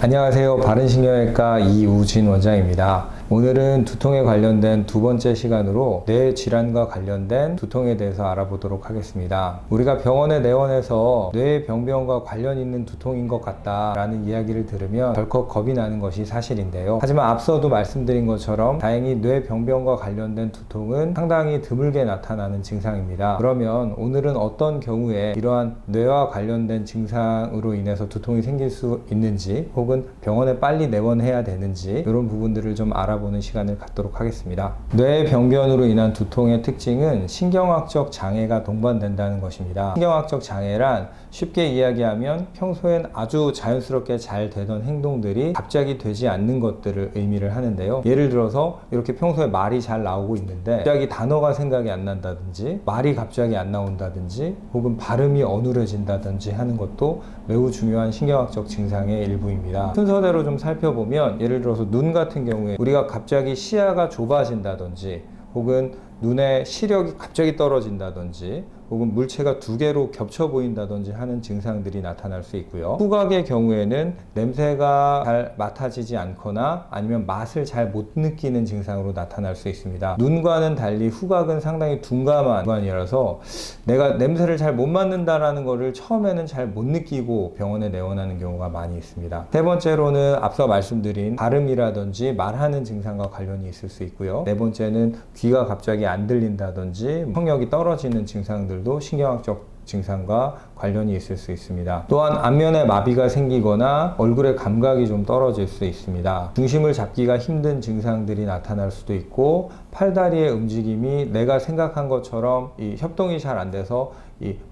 안녕하세요. 바른신경외과 이우진 원장입니다. 오늘은 두통에 관련된 두 번째 시간으로 뇌 질환과 관련된 두통에 대해서 알아보도록 하겠습니다. 우리가 병원에 내원해서 뇌 병변과 관련 있는 두통인 것 같다라는 이야기를 들으면 덜컥 겁이 나는 것이 사실인데요. 하지만 앞서도 말씀드린 것처럼 다행히 뇌 병변과 관련된 두통은 상당히 드물게 나타나는 증상입니다. 그러면 오늘은 어떤 경우에 이러한 뇌와 관련된 증상으로 인해서 두통이 생길 수 있는지, 혹은 병원에 빨리 내원해야 되는지, 이런 부분들을 좀 알아보는 시간을 갖도록 하겠습니다. 뇌 병변으로 인한 두통의 특징은 신경학적 장애가 동반된다는 것입니다. 신경학적 장애란 쉽게 이야기하면 평소엔 아주 자연스럽게 잘 되던 행동들이 갑자기 되지 않는 것들을 의미를 하는데요. 예를 들어서 이렇게 평소에 말이 잘 나오고 있는데 갑자기 단어가 생각이 안 난다든지, 말이 갑자기 안 나온다든지, 혹은 발음이 어눌해진다든지 하는 것도 매우 중요한 신경학적 증상의 일부입니다. 순서대로 좀 살펴보면, 예를 들어서 눈 같은 경우에 우리가 갑자기 시야가 좁아진다든지, 혹은 눈의 시력이 갑자기 떨어진다든지, 혹은 물체가 두 개로 겹쳐 보인다든지 하는 증상들이 나타날 수 있고요. 후각의 경우에는 냄새가 잘 맡아지지 않거나 아니면 맛을 잘 못 느끼는 증상으로 나타날 수 있습니다. 눈과는 달리 후각은 상당히 둔감한 기관이라서 내가 냄새를 잘 못 맡는다라는 거를 처음에는 잘 못 느끼고 병원에 내원하는 경우가 많이 있습니다. 세 번째로는 앞서 말씀드린 발음이라든지 말하는 증상과 관련이 있을 수 있고요. 네 번째는 귀가 갑자기 안 들린다든지 청력이 떨어지는 증상들 도 신경학적 증상과 관련이 있을 수 있습니다. 또한 안면에 마비가 생기거나 얼굴의 감각이 좀 떨어질 수 있습니다. 중심을 잡기가 힘든 증상들이 나타날 수도 있고, 팔다리의 움직임이 내가 생각한 것처럼 협동이 잘 안 돼서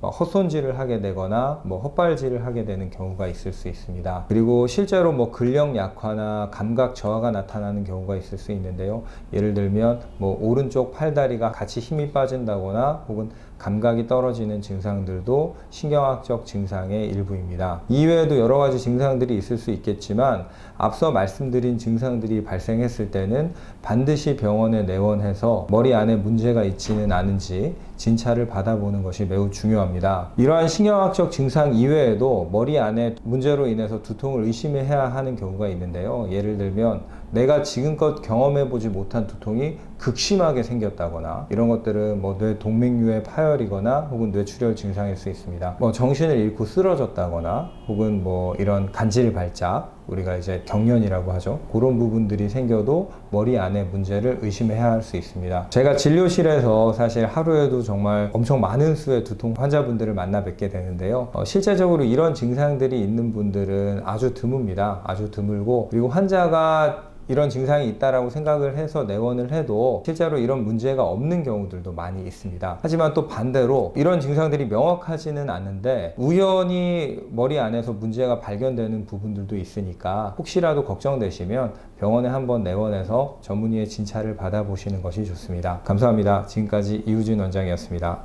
헛손질을 하게 되거나 헛발질을 하게 되는 경우가 있을 수 있습니다. 그리고 실제로 근력 약화나 감각 저하가 나타나는 경우가 있을 수 있는데요. 예를 들면 오른쪽 팔다리가 같이 힘이 빠진다거나, 혹은 감각이 떨어지는 증상들도 신경학적 증상의 일부입니다. 이외에도 여러 가지 증상들이 있을 수 있겠지만, 앞서 말씀드린 증상들이 발생했을 때는 반드시 병원에 내원해서 머리 안에 문제가 있지는 않은지 진찰을 받아보는 것이 매우 중요합니다. 이러한 신경학적 증상 이외에도 머리 안에 문제로 인해서 두통을 의심해야 하는 경우가 있는데요. 예를 들면 내가 지금껏 경험해보지 못한 두통이 극심하게 생겼다거나, 이런 것들은 뇌 동맥류의 파열이거나 혹은 뇌출혈 증상일 수 있습니다. 정신을 잃고 쓰러졌다거나, 혹은 이런 간질 발작, 우리가 이제 경련이라고 하죠. 그런 부분들이 생겨도 머리 안에 문제를 의심해야 할 수 있습니다. 제가 진료실에서 사실 하루에도 정말 엄청 많은 수의 두통 환자분들을 만나 뵙게 되는데요. 실제적으로 이런 증상들이 있는 분들은 아주 드뭅니다. 아주 드물고, 그리고 환자가 이런 증상이 있다라고 생각을 해서 내원을 해도 실제로 이런 문제가 없는 경우들도 많이 있습니다. 하지만 또 반대로 이런 증상들이 명확하지는 않은데 우연히 머리 안에서 문제가 발견되는 부분들도 있으니까, 혹시라도 걱정되시면 병원에 한번 내원해서 전문의의 진찰을 받아보시는 것이 좋습니다. 감사합니다. 지금까지 이우진 원장이었습니다.